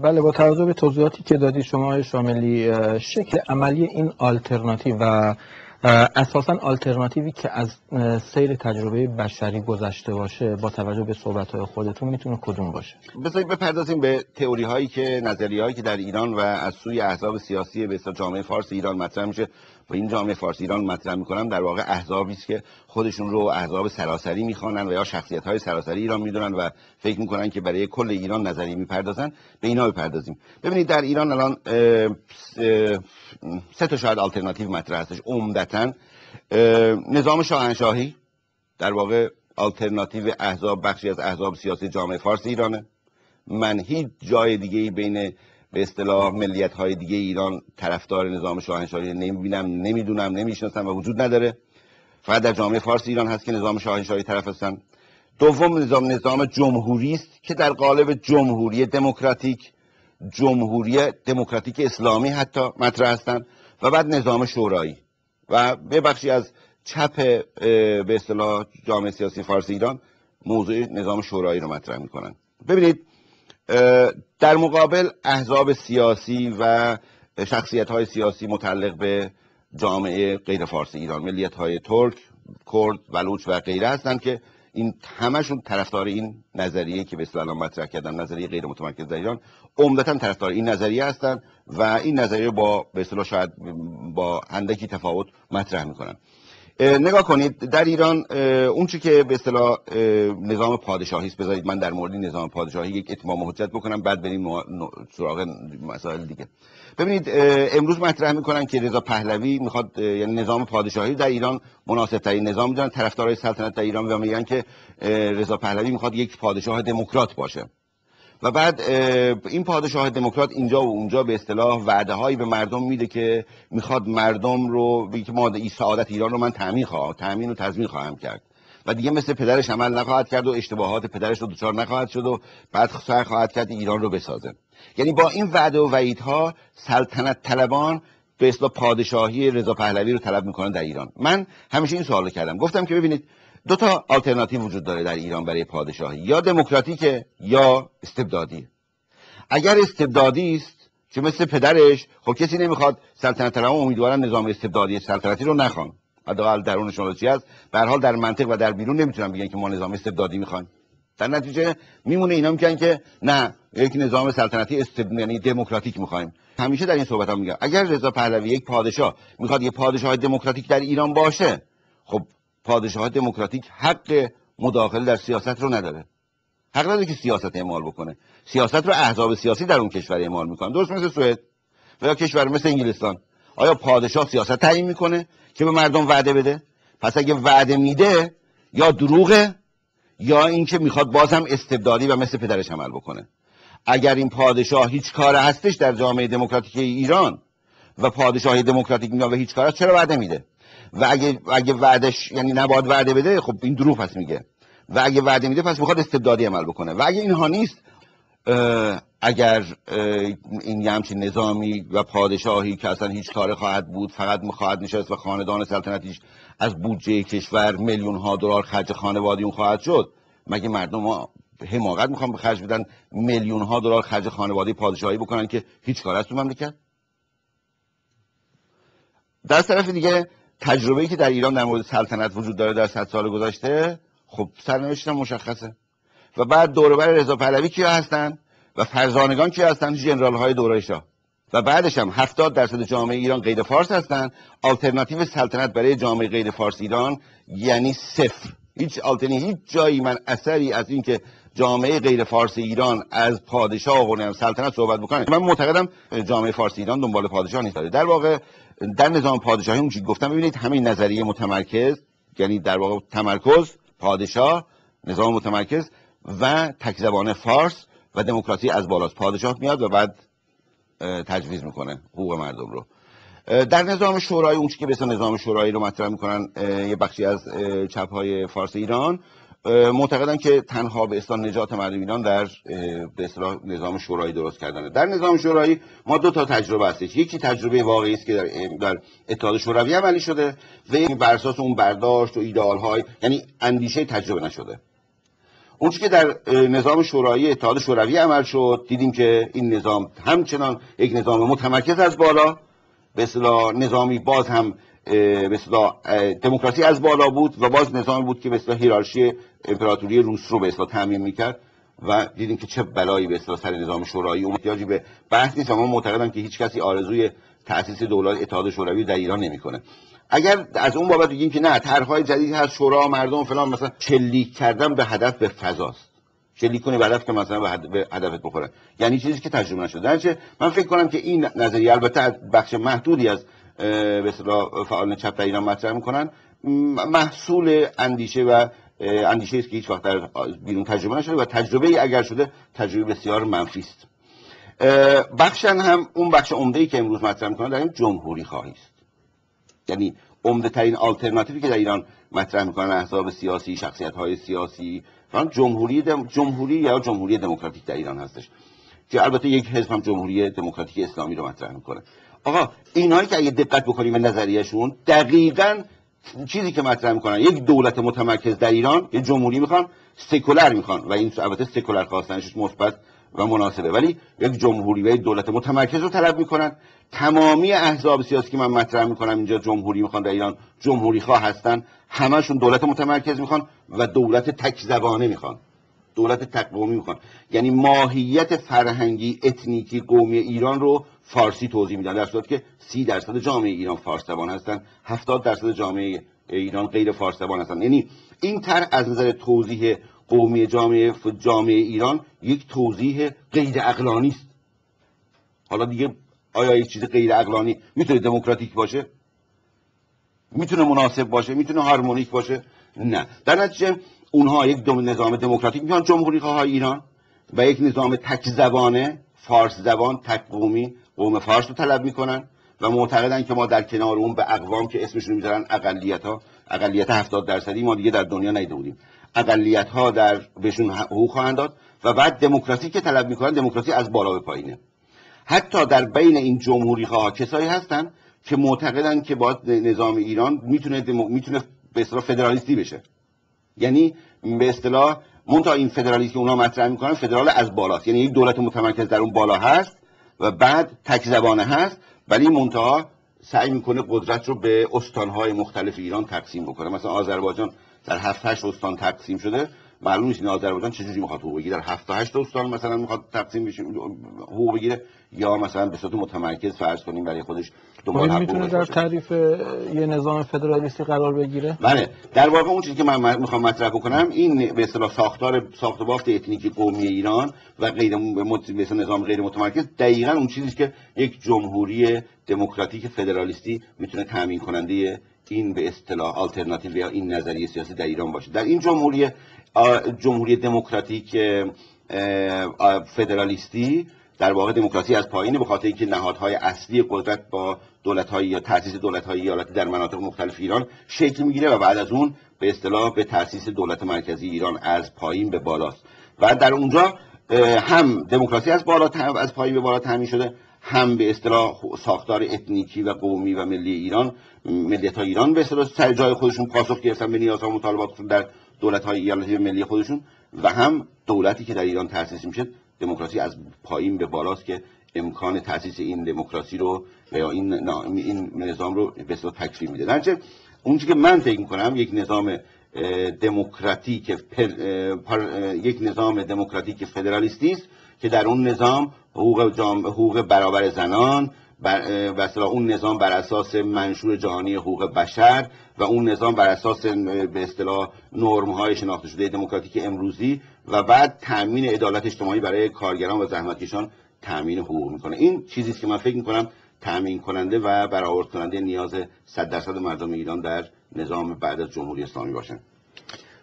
بله، با توجه به توضیحاتی که دادی شما آقای شاملی، شکل عملی این آلترناتیو و اساساً آلترناتیوی که از سیر تجربه بشری گذشته باشه با توجه به صحبت‌های خودتون میتونه کدوم باشه؟ بذارید بپردازیم به تئوری هایی که نظریه هایی که در ایران و از سوی احزاب سیاسی به اصطلاح جامعه فارس ایران مطرح میشه و این جامعه فارس ایران مطرح میکنن. در واقع احزابی است که خودشون رو احزاب سراسری میخوانن و یا شخصیت های سراسری ایران میدونن و فکر میکنن که برای کل ایران نظریه میپردازن. به اینا بپردازیم. ببینید در ایران الان سه تا شاید آلترناتیو مطرح هستش. عمدتاً نظام شاهنشاهی در واقع آلترناتیو احزاب، بخشی از احزاب سیاسی جامعه فارس ایرانه. من هیچ جای دیگه بین به اصطلاح ملیت‌های دیگه ایران طرفدار نظام شاهنشاهی نمی‌بینم، نمی‌دونم، نمی‌شناسم و وجود نداره. فقط در جامعه فارس ایران هست که نظام شاهنشاهی طرف هستن. دوم نظام جمهوری است که در قالب جمهوری دموکراتیک اسلامی حتی مطرح هستند. و بعد نظام شورایی و به بخشی از چپ به اصطلاح جامعه سیاسی فارس ایران موضوع نظام شورایی رو مطرح می‌کنن. ببینید در مقابل احزاب سیاسی و شخصیت‌های سیاسی متعلق به جامعه غیر فارسی ایران، ملیت‌های ترک، کرد، بلوچ و غیره هستند که این همشون طرفدار این نظریه که به اصطلاح مطرح کردن، نظریه غیر متمرکز در ایران، عمدتاً طرفدار این نظریه هستند و این نظریه با به اصطلاح شاید با اندکی تفاوت مطرح می‌کنن. نگاه کنید در ایران اون چی که به اصطلاح نظام پادشاهی است، بذارید من در مورد نظام پادشاهی یک اتمام حجت بکنم بعد بریم سراغ مسائل دیگه. ببینید امروز مطرح میکنن که رضا پهلوی میخواد یعنی نظام پادشاهی در ایران مناسب ترین نظام میدونن طرفدارای سلطنت در ایران و میگن که رضا پهلوی میخواد یک پادشاه دموکرات باشه و بعد این پادشاه دموکرات اینجا و اونجا به اصطلاح وعده‌هایی به مردم میده که میخواد مردم رو بگه که ما سعادت ایران رو من تامین و تضمین خواهم کرد و دیگه مثل پدرش عمل نخواهد کرد و اشتباهات پدرش رو دچار نخواهد شد و بعد سعی خواهد کرد ایران رو بسازه. یعنی با این وعده و وعیدها سلطنت طلبان به اصطلاح پادشاهی رضا پهلوی رو طلب میکنن در ایران. من همیشه این سوالو کردم، گفتم که ببینید دو تا آلترناتیو وجود داره در ایران برای پادشاهی، یا دموکراتیکه یا استبدادی. اگر استبدادی است که مثل پدرش، خب کسی نمیخواد سلطنت طلبان امیدوارن نظام استبدادی سلطنتی رو نخوان. حداقل درونشون چی هست، به هر حال در منطق و در بیرون نمیتونن بگن که ما نظام استبدادی میخوایم. در نتیجه میمونه اینا میگن که نه، یک نظام سلطنتی یعنی دموکراتیک میخوایم. همیشه در این صحبت میگم اگر رضا پهلوی یک پادشاه میخواد یک پادشاه دموکراتیک در ایران باشه، خب پادشاه دموکراتیک حق مداخله در سیاست رو نداره. حق نداره که سیاست اعمال بکنه. سیاست رو احزاب سیاسی در اون کشور اعمال میکنن. درست مثل سوئد و یا کشور مثل انگلستان. آیا پادشاه سیاست تعیین میکنه که به مردم وعده بده؟ پس اگه وعده میده یا دروغه یا اینکه میخواد بازم استبدادی و مثل پدرش عمل بکنه. اگر این پادشاه هیچ کار هستش در جامعه دموکراتیک ایران و پادشاهی دموکراتیک میاد و هیچ کار هست، چرا وعده میده؟ و اگه وعدش یعنی نباید وعده بده، خب این دروغ پس میگه. و اگه وعده میده پس میخواد استبدادی عمل بکنه. و اگه اینها نیست، اگر این همچین نظامی و پادشاهی که اصلا هیچ کار خواهد بود، فقط میخواهد نشست و خاندان سلطنتیش از بودجه کشور میلیون ها دلار خرج خانوادگی اون خواهد شد، مگه مردم ها حماقت میخوان به خرج بدن میلیون ها دلار خرج خانواده پادشاهی بکنن که هیچ کار هست تو مملکت؟ در طرف دیگه تجربه‌ای که در ایران در مورد سلطنت وجود داره در 100 سال گذشته، خب سرنوشتش مشخصه. و بعد دور و بر رضا پهلوی کیا هستن و فرزانگان کیا هستن؟ ژنرال های دوره شاه. و بعدش هم 70% جامعه ایران غیر فارس هستن. آلترناتیو سلطنت برای جامعه غیر فارس ایران یعنی صفر. هیچ جایی من اثری از این که جامعه غیر فارس ایران از پادشاه و سلطنت صحبت بکنه. من معتقدم جامعه فارس ایران دنبال پادشاه نیست. در واقع در نظام پادشاهی اون چیزی گفتم، ببینید همین نظریه متمرکز، یعنی در واقع تمرکز، پادشاه، نظام متمرکز و تک زبانه فارس و دموکراسی از بالاست. پادشاه میاد و بعد تجویز میکنه حقوق مردم رو. در نظام شورایی اون چیزی که به اسم نظام شورایی رو مطرح میکنن یه بخشی از چپ‌های فارس ایران، معتقدن که تنها به اصطلاح نجات مردم ایران در به اصطلاح نظام شورایی درست کردنه. در نظام شورایی ما دو تا تجربه هستش. یکی تجربه واقعی است که در اتحاد شوروی عملی شده و بر اساس اون برداشت و ایدئال‌های، یعنی اندیشه تجربه نشده. اون چیزی که در نظام شورایی اتحاد شوروی عمل شد، دیدیم که این نظام همچنان یک نظام متمرکز از بالا، به اصطلاح نظامی باز هم به اصطلاح دموکراسی از بالا بود و باز نظامی بود که به اصطلاح هیرارشی امپراتوری روس رو به اصطلاح تامین میکرد و دیدیم که چه بلایی به اصطلاح سر نظام شورایی اون. احتیاجی به بحث نیست و من معتقدم که هیچ کسی آرزوی تأسیس دولت اتحاد شوروی در ایران نمیکنه. اگر از اون بابت بگیم که نه طرح‌های جدید هست، شورا مردم فلان، مثلا شلیک کردن به هدف به فضاست، شلیک کنی به هدف که مثلا به هدفت بخوره، یعنی چیزی که تجربه نشده. درنچه من فکر کنم که این نظریه البته بخش محدودی از به اصطلاح فعالان چپ در ایران مطرح میکنن، محصول اندیشه و اندیشه است که هیچ وقت در بیرون تجربه نشده و تجربه ای اگر شده تجربه بسیار منفی است. بخشن هم اون بخش عمده‌ای که امروز مطرح میکنن در این جمهوری خواهی است، یعنی عمده ترین آلترناتیوی که در ایران مطرح میکنن احزاب سیاسی، شخصیت‌های سیاسی، فقط جمهوری یا جمهوری دموکراتیک در ایران هستش که البته یک حزب هم جمهوری دموکراتیک اسلامی رو مطرح میکنه. آقا اینایی که اگه دقت بکنیم به نظریهشون، دقیقاً چیزی که مطرح میکنن یک دولت متمرکز در ایران، یک جمهوری میخوان، سکولار میخوان و این البته سکولار خواستنش مثبت و مناسبه، ولی یک جمهوری و یک دولت متمرکز رو طلب میکنن. تمامی احزاب سیاسی که من مطرح میکنم اینجا جمهوری میخوان در ایران، جمهوری خواه هستن، همشون دولت متمرکز میخوان و دولت تک زبانه میخوان، دولت تک قومی میخوان. یعنی ماهیت فرهنگی اتنیکی قومی ایران رو فارسی توضیح میدن، در صورتی که 30% جامعه ایران فارس زبان هستن، 70% جامعه ایران غیر فارس زبان هستن. یعنی این طرح از نظر توضیح قومی جامعه ایران یک توضیح غیر عقلانی است. حالا دیگه آیا یک چیز غیر عقلانی میتونه دموکراتیک باشه؟ میتونه مناسب باشه؟ میتونه هارمونیک باشه؟ نه. در نتیجه اونها یک نظام دموکراتیک میخوان، جمهوری خواهای ایران، و یک نظام تک زبانه، فارس زبان، تک قومی، قوم فارس رو طلب میکنن و معتقدن که ما در کنار اون به اقوام که اسمشون میذارن اقلیت 70% ما دیگه در دنیا ندیده بودیم، اقلیت ها در بهشون حقوق خواهند داد. و بعد دموکراسی که طلب میکنن، دموکراسی از بالا به پایینه. حتی در بین این جمهوری خواه کسایی هستن که معتقدن که با نظام ایران میتونه به اصطلاح فدرالیستی بشه، یعنی به اصطلاح منتها این فدرالیسم که اونا مطرح میکنن فدرال از بالاست، یعنی یک دولت متمرکز در اون بالا هست و بعد تک زبانه هست، ولی منتها سعی میکنه قدرت رو به استانهای مختلف ایران تقسیم بکنه. مثلا آذربایجان در 7-8 استان تقسیم شده، معلوم نیست این آذربایجان چجوری میخواد حقوق بگیره، در 7-8 استان مثلا میخواد تقسیم بشه حقوق بگیره، یا مثلا به صورت متمرکز فرض کنیم برای خودش دنبال حقوق میتونه در تعریف یه نظام فدرالیستی قرار بگیره. بله، در واقع اون چیزی که من میخوام مطرح بکنم این به اصطلاح ساخت و بافت اتنیکی قومی ایران و مثل نظام غیر متمرکز دقیقاً اون چیزی که یک جمهوری دموکراتیک فدرالیستی میتونه تامین کننده این به اصطلاح آلترناتیو یا این نظریه سیاسی در ایران باشه. در این جمهوری دموکراتیک فدرالیستی در واقع دموکراسی از پایینه، به خاطر اینکه نهادهای اصلی قدرت با دولت‌های یا تأسیس دولت‌های ایالتی در مناطق مختلف ایران شکل میگیره و بعد از اون به اصطلاح به تأسیس دولت مرکزی ایران از پایین به بالاست و در اونجا هم دموکراسی از پایین به بالا تامین شده، هم به اصطلاح ساختار اتنیکی و قومی و ملی ایران، ملیت‌های ایران به اصطلاح سر جای خودشون پاسخ گرفتن به نیازها و مطالباتشون در دولت‌های ایالتی ملی خودشون، و هم دولتی که در ایران تأسیس میشه دموکراسی از پایین به بالاست که امکان تأسیس این دموکراسی رو یا این نظام رو به اصطلاح تکفیر میده. درنچه اون چیزی که من فکر می‌کنم یک نظام دموکراتیک فدرالیستی است که در اون نظام حقوق برابر زنان و اصطلاح اون نظام بر اساس منشور جهانی حقوق بشر و اون نظام بر اساس به اصطلاح نرم‌های شناخته شده دموکراتیک امروزی و بعد تامین عدالت اجتماعی برای کارگران و زحمتکشان تامین حقوق میکنه. این چیزی است که من فکر میکنم تامین کننده و برآورد کننده نیاز 100% مردم ایران در نظام بعد از جمهوری اسلامی باشه.